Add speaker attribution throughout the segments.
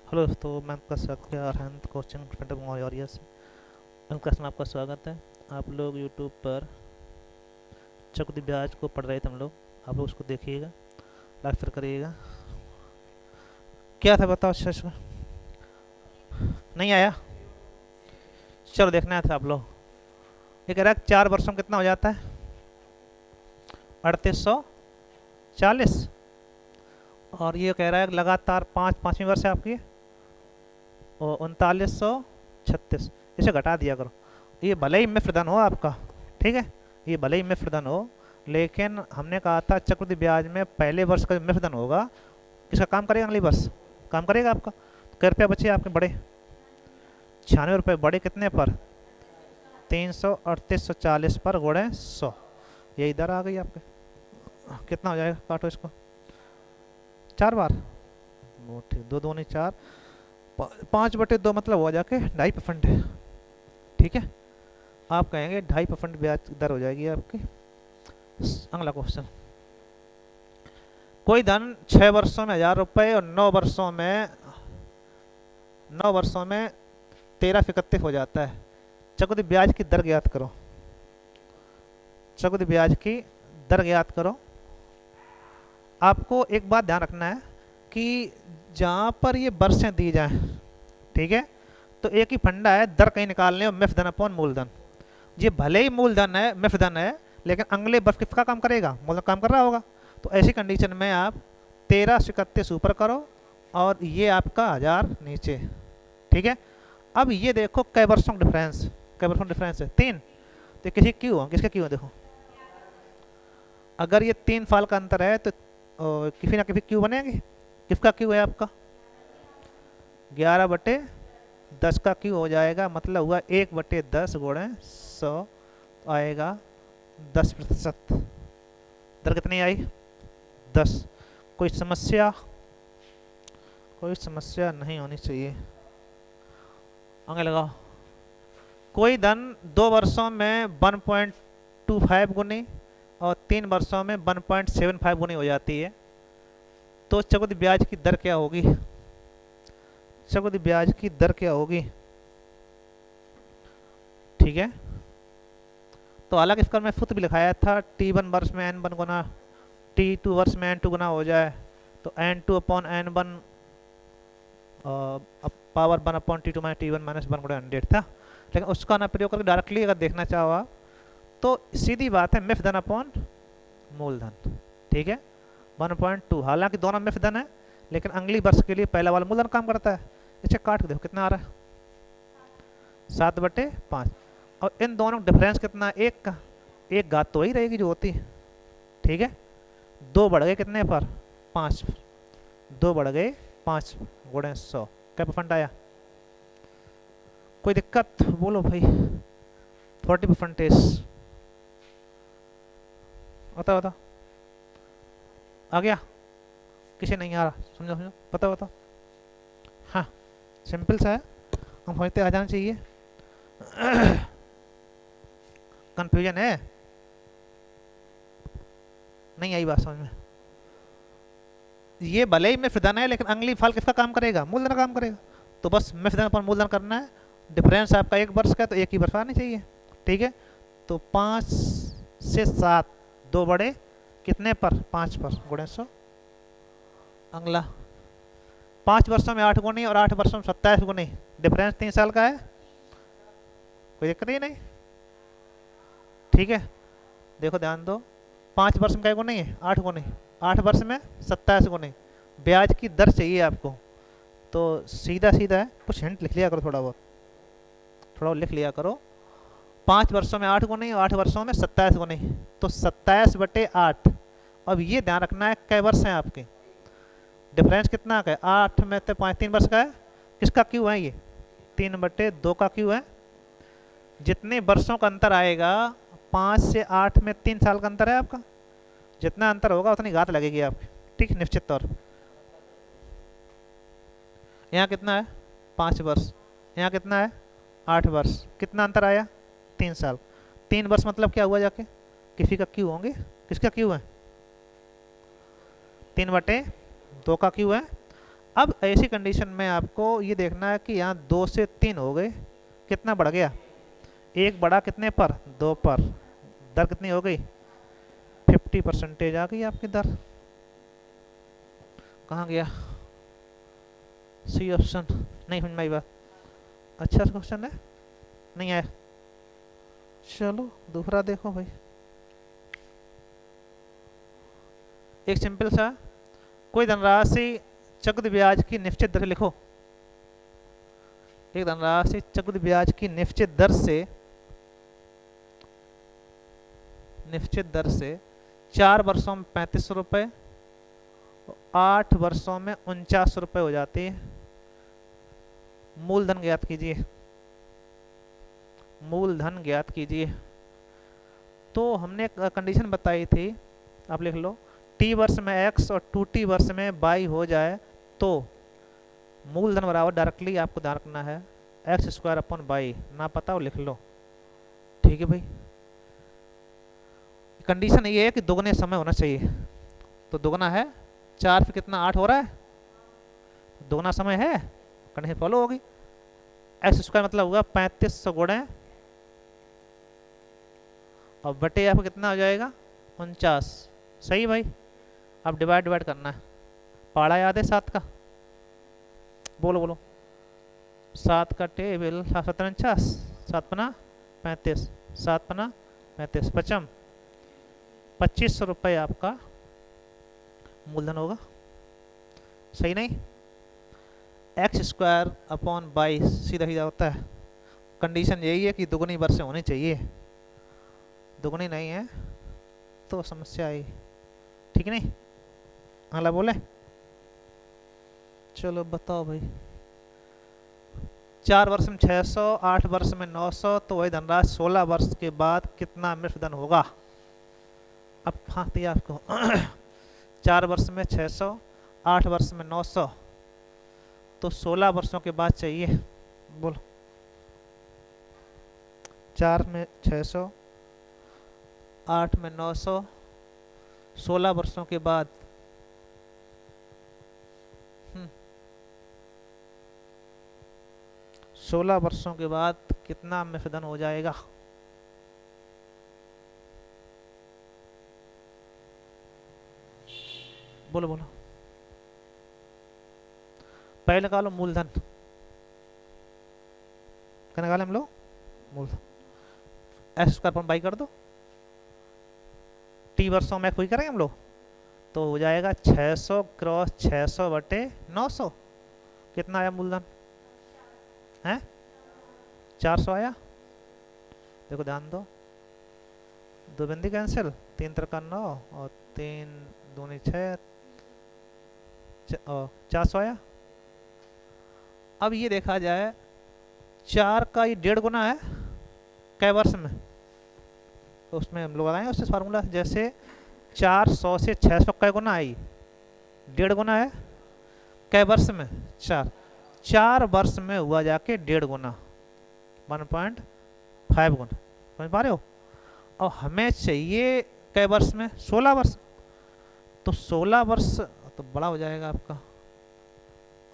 Speaker 1: Hello दोस्तों, मैं आपका स्वागत है अरहंत कोचिंग सेंटर मौर्या से। इन क्लास में आपका स्वागत है। आप लोग यूट्यूब पर चक्रवृद्धि ब्याज को पढ़ रहे थे हम लोग। आप लोग उसको देखिएगा, लाइक फिर करिएगा। क्या था बताओ? अच्छा अच्छा, नहीं आया? चलो देखना था आप लोग। ये कह रहा है 4 वर्षों में कितना हो जाता है? 3840। और ये कह रहा है लगातार पाँचवीं वर्ष है आपकी, और 3936। इसे घटा दिया करो। ये भले ही मिश्र धन हो आपका, ठीक है, ये भले ही मिश्र धन हो, लेकिन हमने कहा था चक्रवृद्धि ब्याज में पहले वर्ष का मिश्र धन होगा, किसका काम करेगा? अगली वर्ष काम करेगा आपका। तो कै रुपया बचे आपके बड़े? 96 रुपये। बड़े कितने पर? 33840 पर गुणे 100। ये इधर आ गई आपके। कितना हो जाएगा? काटो इसको 4 बार। वो ठीक, दो दो नहीं चार, 5/2 मतलब हो जाके 2.5%। ठीक है, आप कहेंगे 2.5% ब्याज दर हो जाएगी आपकी। अगला क्वेश्चन। कोई धन 6 वर्षों में 1000 रुपये और 9 वर्षों में 13 हो जाता है। चक्रवृद्धि ब्याज की दर ज्ञात करो। चक्रवृद्धि ब्याज की दर ज्ञात करो। आपको एक बात ध्यान रखना है कि जहाँ पर ये वर्षें दी जाएं, ठीक है, तो एक ही फंडा है दर कहीं निकालने और मिश्र धन अपॉन मूलधन। ये भले ही मूलधन है, मिश्र धन है, लेकिन अगले वर्ष किसका काम करेगा? मूलधन काम कर रहा होगा। तो ऐसी कंडीशन में आप 13 से 31 ऊपर करो और ये आपका 1000 नीचे। ठीक है, अब ये देखो कै वर्षों का डिफरेंस। कै वर्षों का डिफरेंस है? 3। तो किसी क्यों हो, किसका क्यों है? देखो, अगर ये 3 साल का अंतर है तो किसी ना किसी क्यों बनेगी। किसका क्यों है आपका? 11/10 का क्यों हो जाएगा, मतलब हुआ 1/10 गुणे 100 आएगा 10%। दर कितनी आई? 10। कोई समस्या? कोई समस्या नहीं होनी चाहिए। आगे लगाओ। कोई धन 2 वर्षों में 1.25 गुनी और 3 वर्षों में 1.75 गुनी हो जाती है, तो चक्रवृद्धि ब्याज की दर क्या होगी? चक्रवृद्धि ब्याज की दर क्या होगी? ठीक है, तो हालांकि इसका मैं सूत्र भी लिखाया था, T1 वर्ष में N1 गुना, T2 वर्ष में N2 गुना हो जाए तो N2/N1 power 1/T2 minus T1 minus 1/100 था। लेकिन उसका ना प्रयोग करके डायरेक्टली अगर देखना चाहो आप, तो सीधी बात है मिश्र धन अपॉन मूलधन। ठीक है, 1.2। हालांकि दोनों मिश्र धन है, लेकिन अगली वर्ष के लिए पहला वाला मूलधन काम करता है। इसे काट के देखो कितना आ रहा है? 7/5। और इन दोनों का डिफरेंस कितना? एक का। एक घात तो वही रहेगी जो होती है। ठीक है, 2 बढ़ गए कितने पर? 5। 2 बढ़ गए 5 गुणे 100। क्या परसेंट आया? कोई दिक्कत बोलो भाई। 40%। बताओ बताओ, आ गया? किसी नहीं आ रहा? समझो समझो, बताओ बताओ। हाँ, सिंपल सा है, हम समझते आ जाना चाहिए। कंफ्यूजन है? नहीं आई बात समझ में? ये भले ही मिश्र धन है, लेकिन अगली फल किसका काम करेगा? मूलधन का काम करेगा। तो बस मिश्र धन पर मूलधन करना है। डिफरेंस आपका 1 वर्ष का, तो एक ही वर्ष आनी चाहिए। ठीक है, तो 5 से 7, 2 बड़े कितने पर? 5 पर गुणे 100। अगला, 5 वर्षों में 8 गुनी और 8 वर्षों में 27 गुनी। डिफरेंस 3 साल का है, कोई दिक्कत ही नहीं। ठीक है, देखो ध्यान दो, 5 वर्ष में क्या गुनी है? 8 गुनी। 8 वर्ष में 27 गुनी। ब्याज की दर चाहिए आपको, तो सीधा सीधा है, कुछ हिंट लिख लिया करो, थोड़ा बहुत थोड़ा लिख लिया करो। 5 वर्षों में 8 गुनी और 8 वर्षों में 27 गुनी, तो 27/8। अब ये ध्यान रखना है कै वर्ष हैं आपके। डिफरेंस कितना का है? 8 में तो 5, 3 वर्ष का है। किसका क्यों है? ये 3/2 का क्यों है। जितने वर्षों का अंतर आएगा, 5 से 8 में 3 साल का अंतर है आपका, जितना अंतर होगा उतनी घात लगेगी आपकी। ठीक, निश्चित तौर। यहाँ कितना है? 5 वर्ष। यहाँ कितना है? 8 वर्ष। कितना अंतर आया? 3 साल। 3 वर्ष मतलब क्या हुआ जाके? किसी का क्यों होंगे? किसका क्यों है? 3/2 का क्यों है। अब ऐसी कंडीशन में आपको ये देखना है कि यहाँ 2 से 3 हो गए, कितना बढ़ गया, एक बढ़ा कितने पर, 2 पर, दर कितनी हो गई, 50% आ गई आपकी दर। कहाँ गया, सी ऑप्शन, नहीं समझ में आई बात, अच्छा क्वेश्चन है, नहीं आया, चलो दूसरा देखो भाई। एक सिंपल सा, कोई धनराशि चक्रवृद्धि ब्याज की निश्चित दर से लिखो, एक धनराशि चक्रवृद्धि ब्याज की निश्चित दर से 4 वर्षों में 35 रुपये, 8 वर्षों में 49 रुपये हो जाती है। मूलधन ज्ञात कीजिए, मूलधन ज्ञात कीजिए। तो हमने कंडीशन बताई थी, आप लिख लो, टी वर्ष में x और 2t वर्ष में y हो जाए तो मूलधन बराबर डायरेक्टली आपको ध्यान रखना है एक्स स्क्वायर अपॉन वाई, ना पता हो लिख लो, ठीक है भाई। कंडीशन ये है कि दोगुने समय होना चाहिए, तो दोगुना है 4 फिर कितना 8 हो रहा है, दोगुना समय है, कंडीशन फॉलो होगी। एक्स स्क्वायर मतलब होगा 3500 गुणे और बटे आपको कितना हो जाएगा 49, सही भाई। अब डिवाइड करना है, पहाड़ा याद है 7 का, बोलो बोलो, 7 का टेबल 7 7 पना 35, 7 पना 35, 2500 रुपये आपका मूलधन होगा, सही नहीं। एक्स स्क्वायर अपॉन 22 सीधा सीधा होता है, कंडीशन यही है कि दुगुनी वर्ष होनी चाहिए, दुगुनी नहीं है तो समस्या आई, ठीक नहीं, अगला बोले। चलो बताओ भाई, 4 वर्ष में 600, 8 वर्ष में 900, तो वही धनराशि 16 वर्ष के बाद कितना मृतधन होगा। अब हाँ दिया आपको 4 वर्ष में 600, 8 वर्ष में 900, तो 16 वर्षों के बाद चाहिए, बोलो। 4 में 600, 8 में 900, 16 वर्षों के बाद 16 वर्षों के बाद कितना मृतधन हो जाएगा। बोलो बोलो, पहले निकालो मूलधन, क्या निकाले हम लोग, मूलधन, एक्स स्क्वायर पर बाई कर दो, टी वर्षों में कोई करेंगे हम लोग, तो हो जाएगा 600 क्रॉस 600 बटे 900, कितना आया मूलधन है, 400 आया। देखो ध्यान दो, दो बिंदी कैंसिल, 3 त्रिका 9 और 3 दूनी 6, 400 आया। अब ये देखा जाए 4 का ये 1.5 गुना है कै वर्ष में, तो उसमें हम लोग लगाएंगे उससे फार्मूला, जैसे 400 से 600 कै गुना आई, 1.5 गुना है कै वर्ष में, 4 वर्ष में हुआ जाके 1.5 गुना, 1.5 गुना, समझ पा रहे हो। और हमें चाहिए कै वर्ष में, 16 वर्ष, तो 16 वर्ष तो बड़ा हो जाएगा आपका,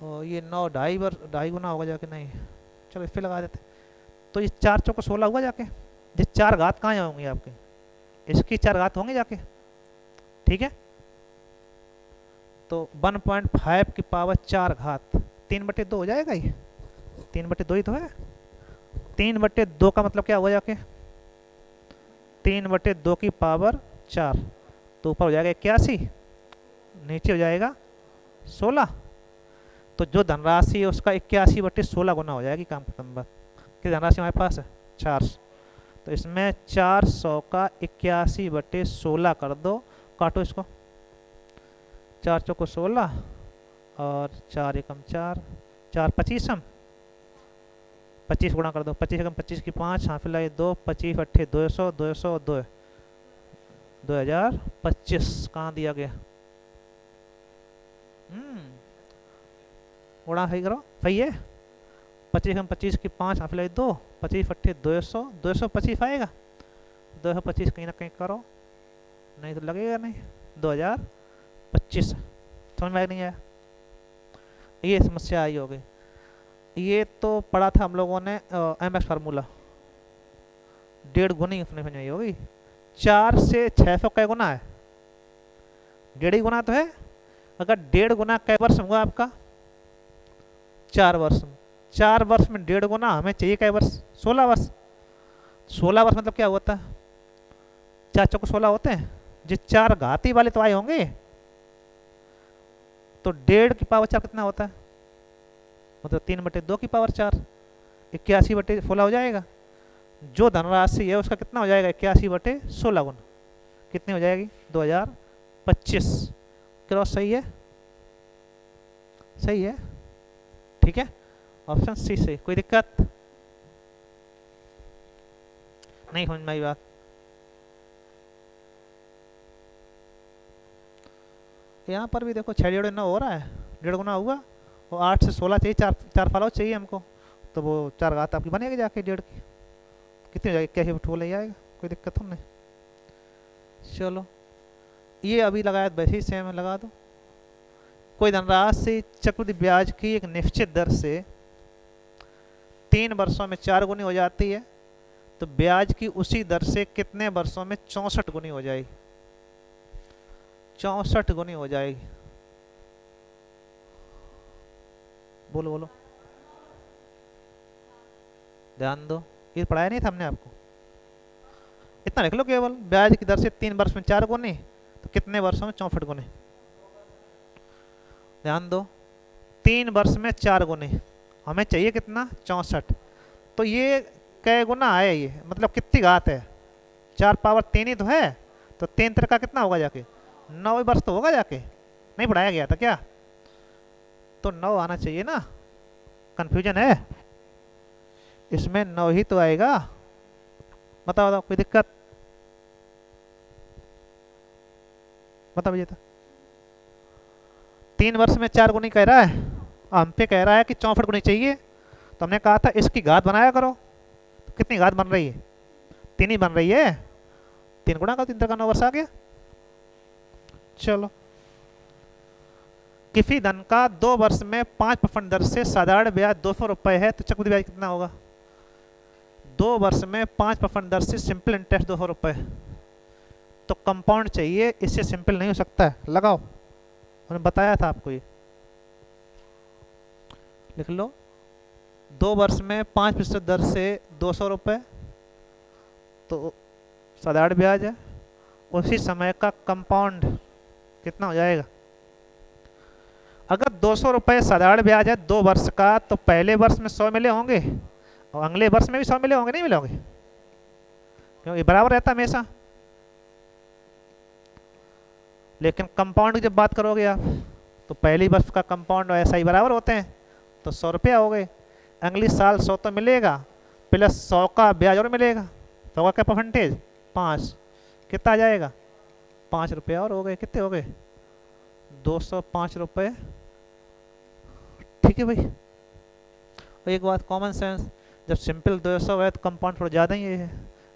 Speaker 1: और ये 9 2.5 गुना होगा जाके, नहीं चलो इस पे लगा देते, तो ये 4 चौको 16 हुआ जाके, ये 4 घात कहाँ होंगी आपकी, इसकी 4 घात होंगे जाके, ठीक है। तो 1.5 की पावर 4 घात 3/2 हो जाएगा, ये 3/2 ही तो है, 3/2 का मतलब क्या हुआ जाके, 3/2 की पावर 4, तो ऊपर हो जाएगा 81, नीचे हो जाएगा 16, तो जो धनराशि है उसका 81/16 गुना हो जाएगी, काम खत्म बात। कि धनराशि हमारे पास है 400, तो इसमें 400 का 81/16 कर दो, काटो इसको, 4 चौको 16 और 4 एकम 4, 4 25 हम 25 गुणा कर दो, 25 एकम 25 की 5, हाँ फिलहाल 2, 25 अट्ठे 200, 200 2, 2025 कहाँ दिया गया, गुणा सही करो, सही है, 25 एकम 25 की 5, हाँ फिलहाल 2, 25 अट्ठे 200, 225 आएगा, 225 कहीं ना कहीं करो, नहीं तो लगेगा नहीं, 2025, समझ में नहीं आया। ये समस्या आई होगी। ये तो पढ़ा था हम लोगों ने एम एक्स फार्मूला, 1.5 गुनी उसने समझ आई होगी। 4 से 600 कै गुना है? 1.5 ही गुना तो है। अगर 1.5 गुना कै वर्ष हुआ आपका? 4 वर्ष। 4 वर्ष में 1.5 गुना हमें चाहिए कै वर्ष? 16 वर्ष। 16 वर्ष मतलब क्या होता है? 4 चौको 16 होते हैं। जो 4 घाती वाले तो आए होंगे, तो 1.5 की पावर 4 कितना होता है? मतलब 3/2 की पावर 4, 81/16 हो जाएगा। जो धनराशि है उसका कितना हो जाएगा? 81/16 गुना कितनी हो जाएगी? 2025। क्रॉस सही है? सही है, ठीक है। ऑप्शन सी सही। कोई दिक्कत नहीं समझ में आई बात? यहाँ पर भी देखो 6.5 हो रहा है, 1.5 गुना हुआ। और 8 से 16 चाहिए, चार चार फॉलो चाहिए हमको, तो वो 4 घात आपकी बनेगी जाके 1.5 की। कितनी हो जाएगी? कैसे ठोल ले जाएगा, कोई दिक्कत तो नहीं। चलो ये अभी लगाया वैसे ही सेम लगा दो। कोई धनराशि चक्रवृद्धि ब्याज की एक निश्चित दर से 3 वर्षों में 4 गुनी हो जाती है, तो ब्याज की उसी दर से कितने वर्षों में 64 गुनी हो जाएगी? 64 गुनी हो जाएगी। बोलो बोलो, ध्यान दो, ये पढ़ाया नहीं था हमने आपको? इतना लिख लो केवल, ब्याज की दर से 3 वर्ष में 4 गुनी, तो कितने वर्षों में 64 गुनी। ध्यान दो, 3 वर्ष में 4 गुनी, हमें चाहिए कितना? 64। तो ये कै गुना है? ये मतलब कितनी घात है? 4 पावर 3 ही तो है, तो 3 का कितना होगा जाके? 9 वर्ष तो होगा जाके। नहीं पढ़ाया गया था क्या? तो 9 आना चाहिए ना। कंफ्यूजन है इसमें? 9 ही तो आएगा। बताओ बताओ, कोई दिक्कत? बताओ भैया। 3 वर्ष में 4 गुनी कह रहा है, हम पे कह रहा है कि 64 गुनी चाहिए, तो हमने कहा था इसकी घात बनाया करो। तो कितनी घात बन रही है? 3 ही बन रही है। 3 गुणा का 3 का 9 वर्ष आ गया। चलो, किसी धन का 2 वर्ष में 5% दर से साधारण ब्याज 200 रुपए है, तो चक्रवृद्धि ब्याज कितना होगा? 2 वर्ष में 5% दर से सिंपल इंटरेस्ट 200 रुपए, तो कंपाउंड चाहिए, इससे सिंपल नहीं हो सकता है। लगाओ, मैंने बताया था आपको। ये लिख लो, 2 वर्ष में 5% दर से 200 रुपए, तो साधारण ब्याज है। उसी समय का कंपाउंड कितना हो जाएगा? अगर 200 रुपए साधारण ब्याज है 2 वर्ष का, तो पहले वर्ष में 100 मिले होंगे और अगले वर्ष में भी 100 मिले होंगे, नहीं मिले होंगे? क्योंकि बराबर रहता हमेशा। लेकिन कंपाउंड की जब बात करोगे आप, तो पहली वर्ष का कंपाउंड ऐसा ही बराबर होते हैं, तो 100 रुपया हो गए। अगले साल 100 तो मिलेगा, प्लस 100 का ब्याज और मिलेगा। 100 का क्या परसेंटेज? 5। कितना आ जाएगा? 5 रुपया और हो गए। कितने हो गए? 205 रुपये। ठीक है भाई। और एक बात कॉमन सेंस, जब सिंपल 200 है तो कंपाउंड थोड़ा ज़्यादा ही है,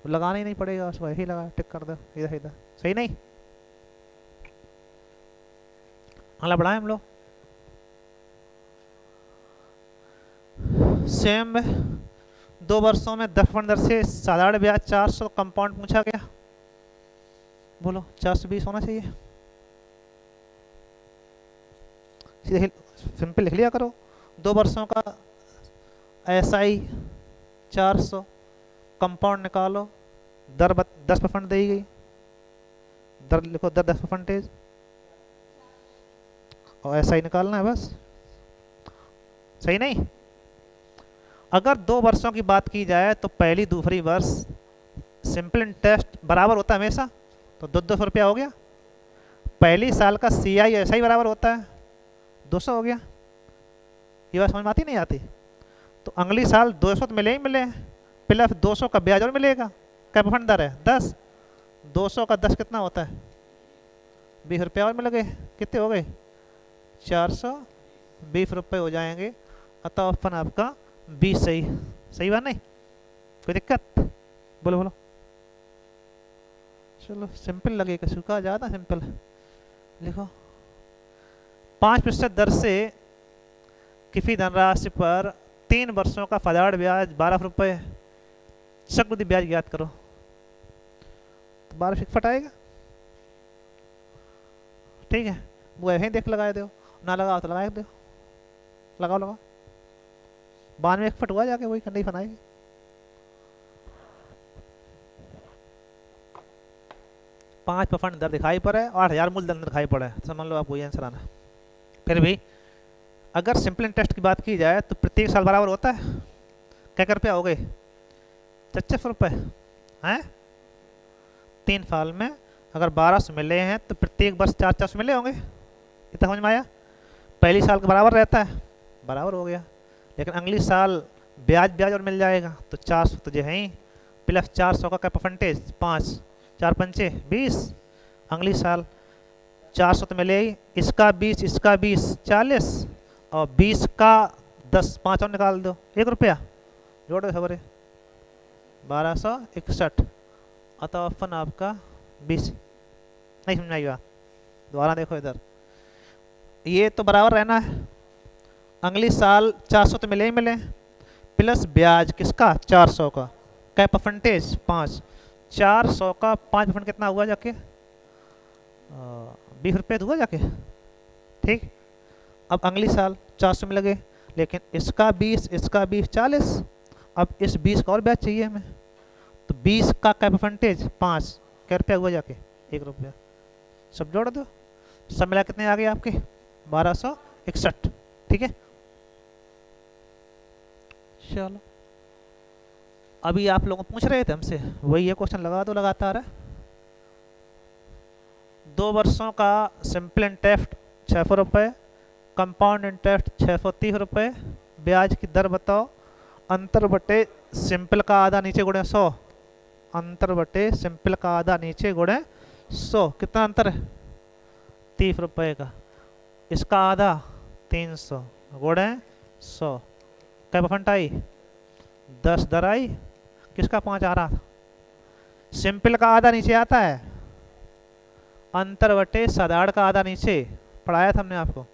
Speaker 1: लगाना ही नहीं पड़ेगा उसको, यही लगा टिक कर दो इधर इधर। सही नहीं? अगला बढ़ाएं हम लोग। सेम 2 वर्षों में 10% दर से साधारण ब्याज 400, कंपाउंड पूछा गया। बोलो 420 होना चाहिए। सीधे सिंपल लिख लिया करो। 2 वर्षों का SI 400, कंपाउंड निकालो, दर 10% दी गई, दर लिखो, दर 10%, और SI निकालना है बस। सही नहीं? अगर 2 वर्षों की बात की जाए तो पहली दूसरी वर्ष सिंपल इंटरेस्ट बराबर होता है हमेशा, तो 200 रुपया हो गया। पहली साल का CI ऐसा ही बराबर होता है, 200 हो गया। ये बात समझ में आती नहीं आती? तो अगली साल 200 तो मिले ही मिले, प्लस 200 का ब्याज और मिलेगा। क्या परसेंट दर है? 10। 200 का 10 कितना होता है? 20 रुपया और मिल गए। कितने हो गए? 420 रुपये हो जाएंगे। अतः ऑप्शन आपका बी सही। सही बात नहीं? कोई दिक्कत? बोलो बोलो। चलो सिंपल लगेगा, सुखा ज़्यादा सिंपल है। लिखो, 5% दर से किसी धनराशि पर 3 वर्षों का फलाट ब्याज 12 रुपये, चक्रवृद्धि ब्याज ज्ञात करो। तो 12 फिट आएगा। ठीक है, वो ऐसे ही देख लगा दो, ना लगाओ तो लगा दो, लगाओ लगाओ। 92 फट हुआ जाके वही कंडीशन आएगी। पांच परसेंट दर दिखाई पड़े, 8,000 मूलधन दिखाई पड़े, समझ लो आप वही आंसर आना। फिर भी अगर सिंपल इंटरेस्ट की बात की जाए तो प्रत्येक साल बराबर होता है। क्या रुपया हो गए? 66 रुपये हैं। 3 साल में अगर 1200 मिले हैं तो प्रत्येक वर्ष 400 मिले होंगे। इतना समझ में आया? पहली साल का बराबर रहता है, बराबर हो गया। लेकिन अगली साल ब्याज ब्याज और मिल जाएगा, तो 400 तो जो है ही, प्लस 400 का क्या परसेंटेज 5, 4 पंचे 20। अगली साल 400 तो मिले ही, इसका 20, इसका 20 40, और 20 का 10, 5 और निकाल दो, 1 रुपया जोड़ दो खबरें, 1261। अतः ऑप्शन आपका 20। नहीं समझ आएगा? दोबारा देखो इधर, ये तो बराबर रहना है। अगली साल 400 तो मिले ही मिले, प्लस ब्याज किसका 400 का, क्या परसेंटेज 5, 400 का 5% कितना हुआ जाके 20 रुपये हुआ जाके। ठीक, अब अगली साल 400 में लगे, लेकिन इसका 20, इसका 20 40, अब इस 20 का और ब्याज चाहिए हमें, तो 20 का क्या परसेंटेज 5, क्या रुपया हुआ जाके 1 रुपया। सब जोड़ दो, सब मिला कितने आ गए आपके 1261। ठीक है, चलो अभी आप लोग पूछ रहे थे हमसे, वही ये क्वेश्चन लगा दो लगातार है। 2 वर्षों का सिंपल इंटरेस्ट 600 रुपये, कंपाउंड इंटरेस्ट 630 रुपये, ब्याज की दर बताओ। अंतर बटे सिंपल का आधा नीचे गुणे 100, अंतर बटे सिंपल का आधा नीचे गुणे 100, कितना अंतर है 30 रुपये का। इसका आधा 300 गुणे 100, क्या परसेंट आई 10 दर आई, किसका 5 आ रहा था। सिंपल का आधा नीचे आता है, अंतर बटे साधारण का आधा नीचे, पढ़ाया था हमने आपको।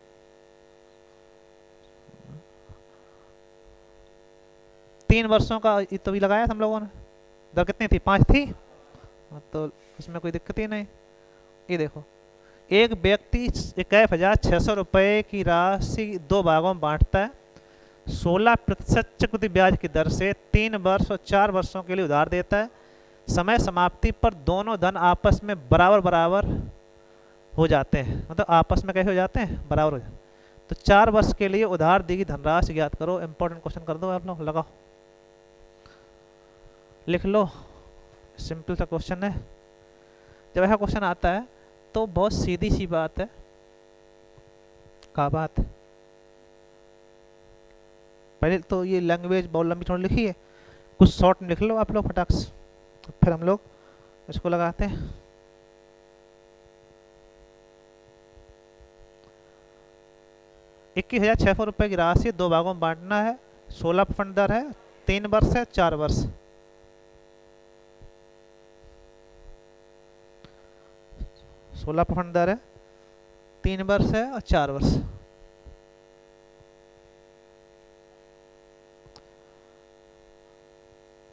Speaker 1: तीन वर्षों का तो भी लगाया था हम लोगों ने, दर कितनी थी 5 थी, तो इसमें कोई दिक्कत ही नहीं। ये देखो, एक व्यक्ति 51,600 रुपये की राशि 2 भागों में बांटता है, 16% चक्रवृद्धि ब्याज की दर से 3 वर्ष और 4 वर्षों के लिए उधार देता है। समय समाप्ति पर दोनों धन आपस में बराबर बराबर हो जाते हैं, मतलब आपस में कैसे हो जाते हैं, बराबर हो जाते हैं। तो 4 वर्ष के लिए उधार दी गई धनराशि ज्ञात करो। इंपॉर्टेंट क्वेश्चन कर दो आप लोग, लगाओ लिख लो, सिंपल सा क्वेश्चन है। जब ऐसा क्वेश्चन आता है तो बहुत सीधी सी बात है। क्या बात है? पहले तो ये लैंग्वेज बहुत लंबी थोड़ी लिखी है, कुछ शॉर्ट में लिख लो आप लोग फटाक से, फिर हम लोग इसको लगाते हैं। ₹21,600 की राशि 2 भागों में बांटना है, 16% दर है, 3 वर्ष है 4 वर्ष। 16% दर है, 3 वर्ष है और 4 वर्ष।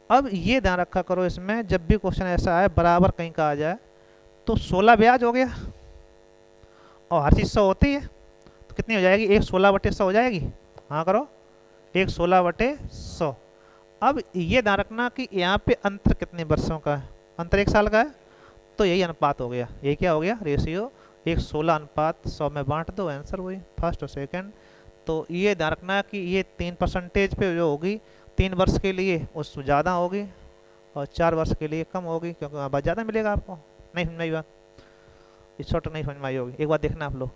Speaker 1: अब ये ध्यान रखा करो, इसमें जब भी क्वेश्चन ऐसा है बराबर कहीं का आ जाए तो 16 ब्याज हो गया और हर चीज़ 100 होती है, तो कितनी हो जाएगी, 1 16/100 हो जाएगी। हाँ करो, 1 16/100। अब ये ध्यान रखना कि यहाँ पे अंतर कितने वर्षों का है, अंतर 1 साल का है, तो यही अनुपात हो गया। ये क्या हो गया, रेशियो 1 16/100 में बांट दो, आंसर वही फर्स्ट और सेकंड। तो ये ध्यान रखना कि ये 3% पे जो होगी 3 वर्ष के लिए उससे ज़्यादा होगी और 4 वर्ष के लिए कम होगी, क्योंकि वहाँ बाद ज़्यादा मिलेगा आपको। नहीं समझ में आई बात, इस शॉर्ट नहीं समझ में आई होगी। एक बार देखना आप लोग,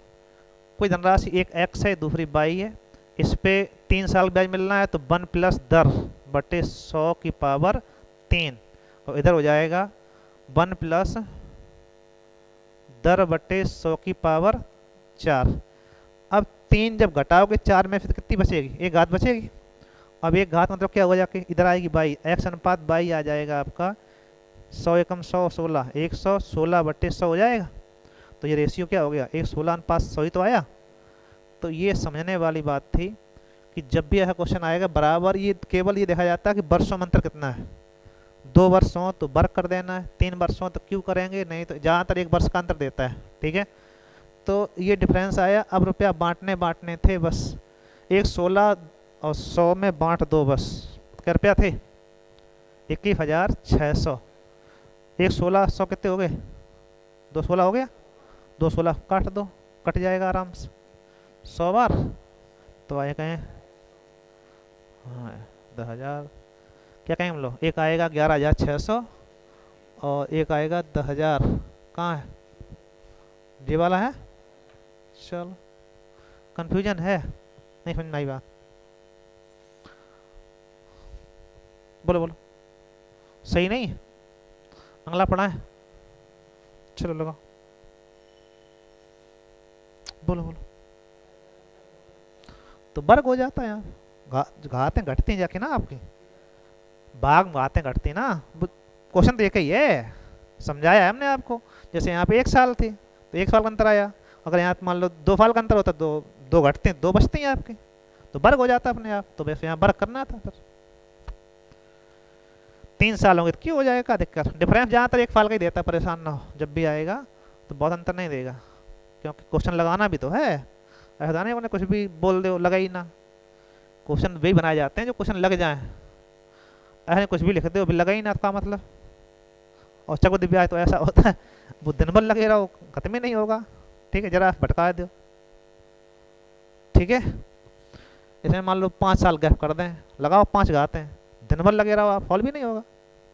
Speaker 1: कोई धनराशि एक x है दूसरी y है, इस पे 3 साल ब्याज मिलना है, तो 1 प्लस दर बटे 100 की पावर 3, और इधर हो जाएगा 1 प्लस दर बटे 100 की पावर 4। अब 3 जब घटाओगे 4 में फिर कितनी बचेगी, एक घात बचेगी। अब एक घात मतलब क्या होगा, जाके इधर आएगी बाई, x अनुपात बाई आ जाएगा आपका 100 एकम 100 16, 116/100 हो जाएगा। तो ये रेशियो क्या हो गया, 1 16/100 ही तो आया। तो ये समझने वाली बात थी कि जब भी ऐसा क्वेश्चन आएगा बराबर ये केवल ये देखा जाता है कि वर्षों में अंतर कितना है। 2 वर्ष हो तो वर्ग कर देना है, 3 वर्ष हो तो क्यों करेंगे, नहीं तो ज़्यादातर 1 वर्ष का अंतर देता है। ठीक है, तो ये डिफरेंस आया। अब रुपया बांटने बांटने थे बस, एक 16 और 100 में बांट दो बस। क्या रुपया थे? 21,600। एक 16 100 कितने हो गए? 2 16 हो गया, 2 16 काट दो, कट जाएगा आराम से 100 बार। तो आए कहें हाँ 10,000, क्या कहें हम लोग, एक आएगा 11,600 और एक आएगा 10,000। कहाँ है? ये वाला है। चलो, कंफ्यूजन है, नहीं समझ में आई बात? बोलो बोलो, सही नहीं? अगला पढ़ा है, चलो लगाओ, बोलो बोलो। तो वर्ग हो जाता है यार, घातें घटती हैं जाके ना आपकी, भाग घातें घटती ना। क्वेश्चन तो एक ही है, समझाया है हमने आपको। जैसे यहाँ पे 1 साल थी तो 1 साल का अंतर आया, अगर यहाँ मान लो 2 साल का अंतर होता दो दो घटते हैं, 2 बचते हैं आपके, तो वर्ग हो जाता अपने आप। तो वैसे यहाँ वर्ग करना था, फिर 3 साल होंगे तो क्यों हो जाएगा दिक्कत। डिफरेंस ज़्यादातर 1 साल का ही देता, परेशान ना हो, जब भी आएगा तो बहुत अंतर नहीं देगा, क्योंकि क्वेश्चन लगाना भी तो है। ऐसा नहीं उन्हें कुछ भी बोल दो लगा ही ना। क्वेश्चन वही बनाए जाते हैं जो क्वेश्चन लग जाए, ऐसे कुछ भी लिख दो भी लगा ही ना, का मतलब। और चक्रवृद्धि ब्याज तो ऐसा होता है वो दिन भर लगे रहो, खत्म ही नहीं होगा। ठीक है, जरा भटका दो। ठीक है, इसमें मान लो 5 साल गैप कर दें, लगाओ 5 घाते हैं, दिन भर लगे रहो आप, सॉल्व भी नहीं होगा।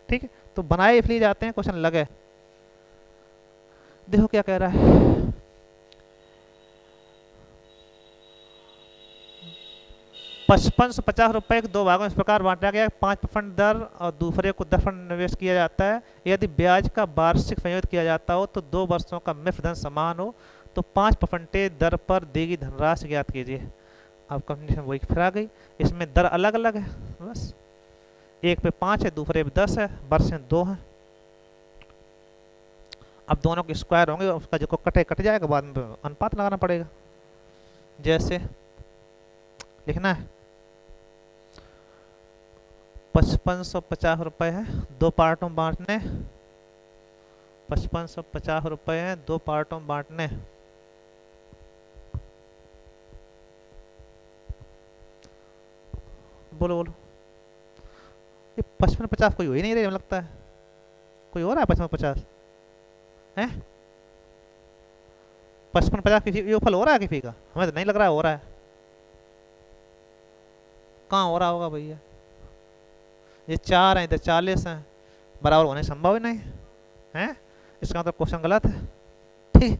Speaker 1: ठीक है, तो बनाए इसलिए जाते हैं क्वेश्चन लगे। देखो क्या कह रहा है, 5550 रुपए के 2 भागों इस प्रकार बांटा गया, 5% दर और दूसरे को 10% निवेश किया जाता है। यदि ब्याज का वार्षिक संयोजित किया जाता हो तो 2 वर्षों का मिश्र धन समान हो तो 5% दर पर दी गई धनराशि ज्ञात कीजिए। अब कंडीशन वही फिर आ गई, इसमें दर अलग अलग है बस, एक पे 5 है, दूसरे पे 10 है, वर्ष 2 है। अब दोनों के स्क्वायर होंगे, उसका जो कटे कट जाएगा, बाद में अनुपात लगाना पड़ेगा। जैसे लिखना है 5550 रुपये है, 2 पार्टों में बांटने, 5550 रुपये है 2 पार्टों में बांटने। बोलो बोलो, ये 5550 कोई हो ही नहीं रही, लगता है कोई हो रहा है 5550 है। 5550 किसी योगफल हो रहा है किसी का? हमें तो नहीं लग रहा है हो रहा है। कहाँ हो रहा होगा भैया? ये 4 हैं, इधर 40 हैं, बराबर होने संभव ही नहीं है। इसका मतलब क्वेश्चन गलत है। ठीक,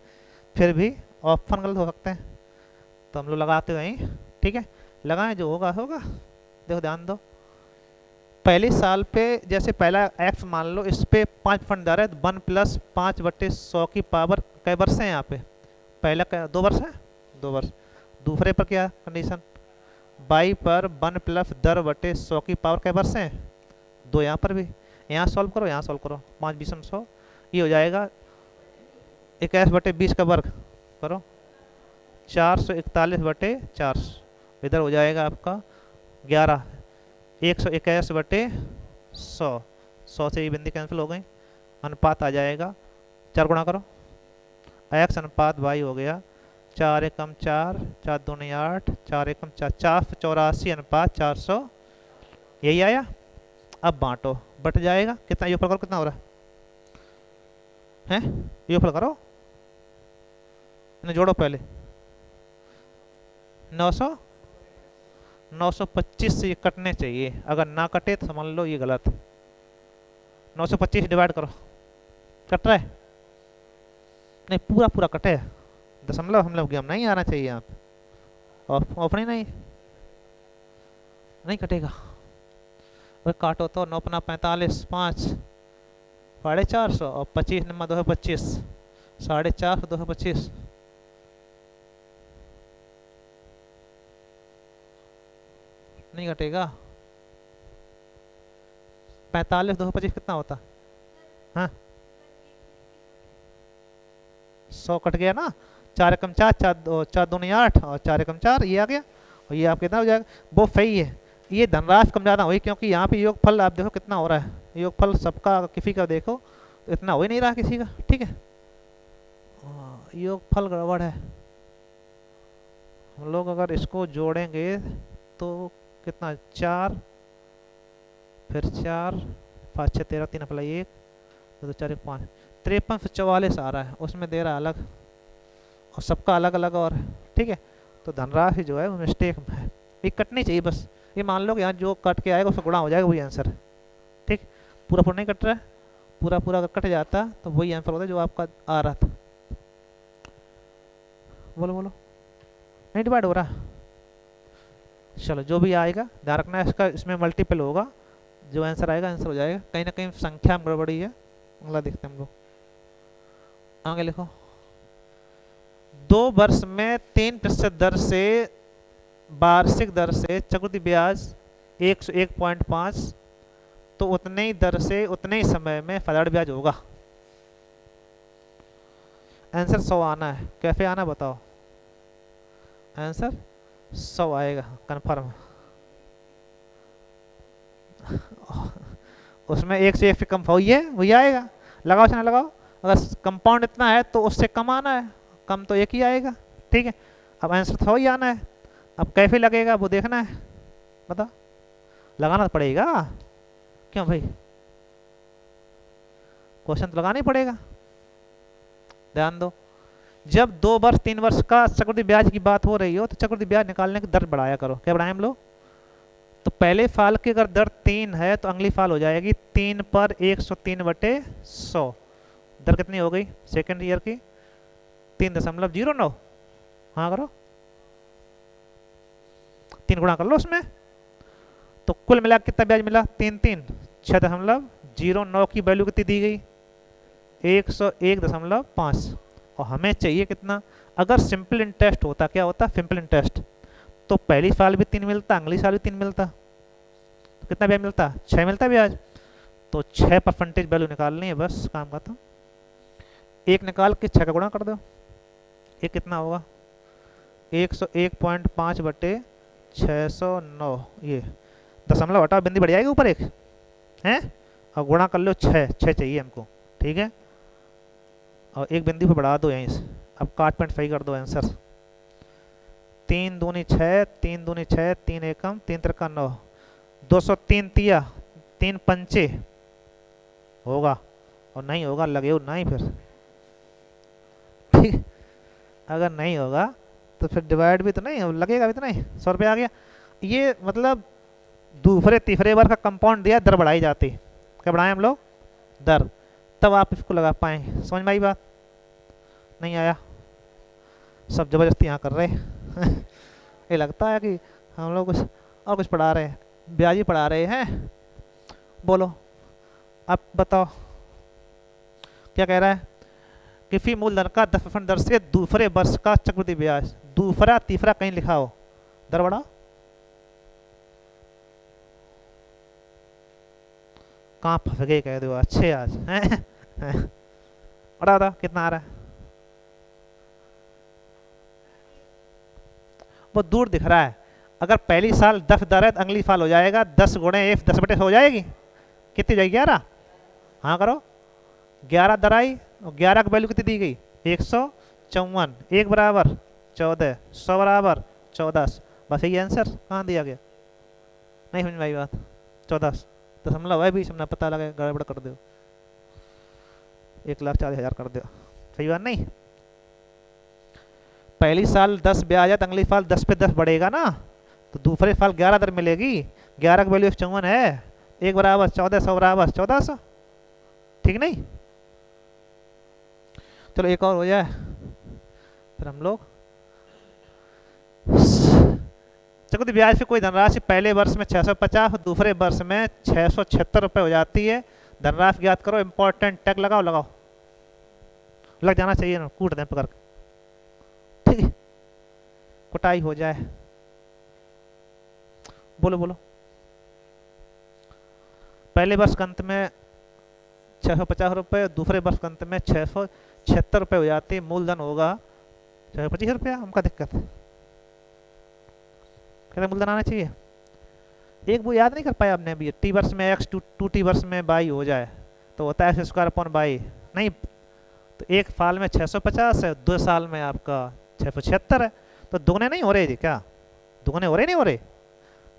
Speaker 1: फिर भी ऑप्शन गलत हो सकते हैं, तो हम लोग लगाते वहीं। ठीक है, लगाएं, जो होगा होगा। देखो ध्यान दो, पहले साल पे जैसे पहला एक्स मान लो, इस पे 5% दर है, 1 + 5/100 की पावर कै वर्ष है यहाँ पे? पहला 2 वर्ष है, 2 वर्ष। दूसरे पर क्या कंडीशन? बाई पर 1 + 10/100 की पावर कै वर्ष है? 2। यहाँ पर भी, यहाँ सॉल्व करो, यहाँ सॉल्व करो, 5 20 100, ये हो जाएगा 21/20 का वर्ग करो, 441/400। इधर हो जाएगा आपका 11, 121/100। 100 से ये बिंदी कैंसिल हो गई, अनुपात आ जाएगा, 4 गुणा करो, x अनुपात y हो गया 4 एकम 4, 4 दूनी 8, 4 एकम 4, 484/400। यही आया। अब बांटो, बट जाएगा, कितना योगफल करो, कितना हो रहा है? योगफल करो, इन्हें जोड़ो पहले, 925 से ये कटने चाहिए, अगर ना कटे तो समझ लो ये गलत। 925 डिवाइड करो, कट रहा है? नहीं, पूरा पूरा कटे, दशमलव हम लोग नहीं आना चाहिए यहाँ पे, ऑफ नहीं कटेगा। और काटो तो 9 × 45, 5 450 और 25 × 225, 450 225। नहीं कटेगा। 45 225 कितना होता? हाँ, 100 कट गया ना, 4 एकम 4, 4 दूनी 8 और 4 एकम 4, ये आ गया। और ये आप कितना हो जाएगा, वो सही है। ये धनराशि कम ज़्यादा हुई क्योंकि यहाँ पे योगफल आप देखो कितना हो रहा है, योगफल सबका किसी का देखो तो इतना हो ही नहीं रहा किसी का, ठीक है। योगफल गड़बड़ है। हम लोग अगर इसको जोड़ेंगे तो कितना, 4 फिर 4 5 6 13 3 अप्लाई 1 2 4 1 5 53 से 44 आ रहा है, उसमें दे रहा अलग और सबका अलग अलग और है, ठीक है। तो धनराशि जो है वो मिस्टेक है, ये कटनी चाहिए बस। ये मान लो कि यहाँ जो कट के आएगा उससे गुणा हो जाएगा, वही आंसर है, ठीक। पूरा पूरा नहीं कट रहा है, पूरा पूरा अगर कट जाता तो वही आंसर होता है जो आपका आ रहा था। बोलो बोलो, नहीं डिवाइड हो रहा। चलो जो भी आएगा ध्यान रखना इसका, इसमें मल्टीपल होगा, जो आंसर आएगा आंसर हो जाएगा। कहीं ना कहीं संख्या में गड़बड़ी है, अगला देखते हैं हम लोग। आगे लिखो, 2 वर्ष में 3% दर से वार्षिक दर से चक्रवृद्धि ब्याज 101.5, तो उतने ही दर से उतने ही समय में फलट ब्याज होगा। आंसर 100 आना है, कैसे आना बताओ। आंसर 100 आएगा कन्फर्म। उसमें 1 से 1 से कम हुई है वही आएगा, लगाओ चाहे लगाओ। अगर कंपाउंड इतना है तो उससे कम आना है, कम तो एक ही आएगा, ठीक है। अब आंसर 100 ही आना है, अब कैसे लगेगा वो देखना है, बता। लगाना पड़ेगा, क्यों भाई, क्वेश्चन तो लगाना ही पड़ेगा। ध्यान दो, जब 2 वर्ष 3 वर्ष का चक्रवृद्धि ब्याज की बात हो रही हो तो चक्रवृद्धि ब्याज निकालने की दर बढ़ाया करो। क्या बढ़ाएं हम लोग, तो पहले साल की अगर दर 3 है तो अगली साल हो जाएगी 3 पर 103/100। दर कितनी हो गई सेकेंड ईयर की, 3.09। हाँ करो, 3 गुणा कर लो उसमें, तो कुल मिला कितना ब्याज मिला, 3 6.09 की वैल्यू कितनी दी गई, 101.5। और हमें चाहिए कितना, अगर सिंपल इंटरेस्ट होता, क्या होता सिंपल इंटरेस्ट, तो पहली साल भी 3 मिलता, अगली साल भी 3 मिलता, तो कितना ब्याज मिलता, 6 मिलता ब्याज। तो 6% वैल्यू निकालनी है, बस काम खत्म। 1 निकाल के 6 का गुणा कर दो, ये कितना होगा 101.5/609। ये दशमलव हटाओ, बिंदी बढ़ जाएगी ऊपर एक है, और गुणा कर लो 6 चाहिए हमको, ठीक है। और एक बिंदी पे बढ़ा दो यहीं से, अब काट पेंट सही कर दो आंसर। 3 दूनी 6, 3 दूनी 6, 3 एकम 3 त्रिका 9, 203 तिया 3 पंचे होगा, और नहीं होगा लगे हो नहीं फिर, ठीक। अगर नहीं होगा तो फिर डिवाइड भी तो नहीं लगेगा भी तो नहीं, 100 रुपये आ गया। ये मतलब दूसरे तीसरे बार का कंपाउंड दिया, दर बढ़ाई जाती। क्या बढ़ाएं हम लोग, दर, तब आप इसको लगा पाएंगे। समझ में आई बात, नहीं आया, सब जबरदस्ती यहाँ कर रहे हैं ये लगता है कि हम लोग कुछ और कुछ पढ़ा रहे हैं, ब्याजी पढ़ा रहे हैं। बोलो अब बताओ क्या कह रहा है, किसी मूलधन का 10% दर से दूसरे वर्ष का चक्रवृद्धि ब्याज, दूसरा तीसरा कहीं लिखा हो, दर बढ़ाओ। कहाँ फंस गए कह दो, अच्छे आज हैं बढ़ा कितना आ रहा है, वो दूर दिख रहा है। अगर पहली साल 10 दर है तो अगली साल हो जाएगा 10 गुणे 1 10/100 हो जाएगी, कितनी जाएगी 11। हाँ करो, 11 दर आई और 11 की वैल्यू कितनी दी गई 154, 1 बराबर 14, 100 बराबर 14। बस यही आंसर, कहाँ दिया गया, नहीं समझ में आई बात। 14 दशमलव है बीच में, पता लगे गड़बड़ कर दो, 1,40,000 कर दो, सही बात नहीं। पहली साल 10 ब्याज है तो अगली साल 10 पे 10 बढ़ेगा ना, तो दूसरे साल 11 दर मिलेगी, 11 की वैल्यू 54 है, 1 बराबर 14, 100 बराबर 1400, ठीक नहीं। चलो एक और हो जाए फिर हम लोग। चक्रवृद्धि ब्याज से कोई धनराशि पहले वर्ष में 650 और दूसरे वर्ष में 676 रुपये हो जाती है, धनराशि ज्ञात करो। इंपॉर्टेंट टैग लगाओ, लगाओ लग जाना चाहिए ना, कूट दें पकड़ के, ठीक है, कुटाई हो जाए। बोलो बोलो, पहले वर्ष के अंत में 650 रुपये, दूसरे वर्ष के अंत में 676 रुपये हो जाती है, मूलधन होगा 625 रुपया। हमका दिक्कत है कहते मूलधन आना चाहिए। एक वो याद नहीं कर पाया आपने अभी, टी वर्ष में एक्स, टू टी वर्ष में बाई हो जाए तो होता है एक्स स्क्वायर अपॉन बाई। नहीं, तो एक साल में 650 है, 2 साल में आपका 676 है, तो दुगने नहीं हो रहे जी क्या? दुगने हो रहे नहीं हो रहे?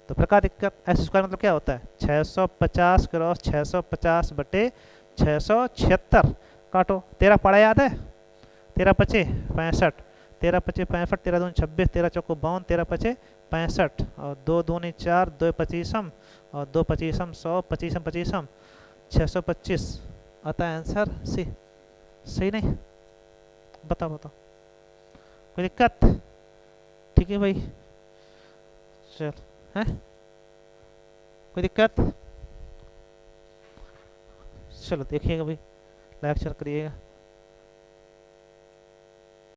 Speaker 1: तो फिर क्या दिक्कत? एक्स स्क्वायर मतलब क्या होता है? 650 क्रॉस 650 बटे 676। काटो, तेरा पढ़ा याद है? 13 × 5 = 65, 13 × 5 = 65, 13 × 2 = 26, 13 × 4 = 52, 13 × 5 = 65 और 2 2 = 4, 2 25 और 2 25 100, 25 25 625 आता है आंसर सी। सही नहीं? बताओ बताओ, कोई दिक्कत? ठीक है भाई, चल है, कोई दिक्कत? चलो देखिएगा भाई, लेक्चर करिएगा।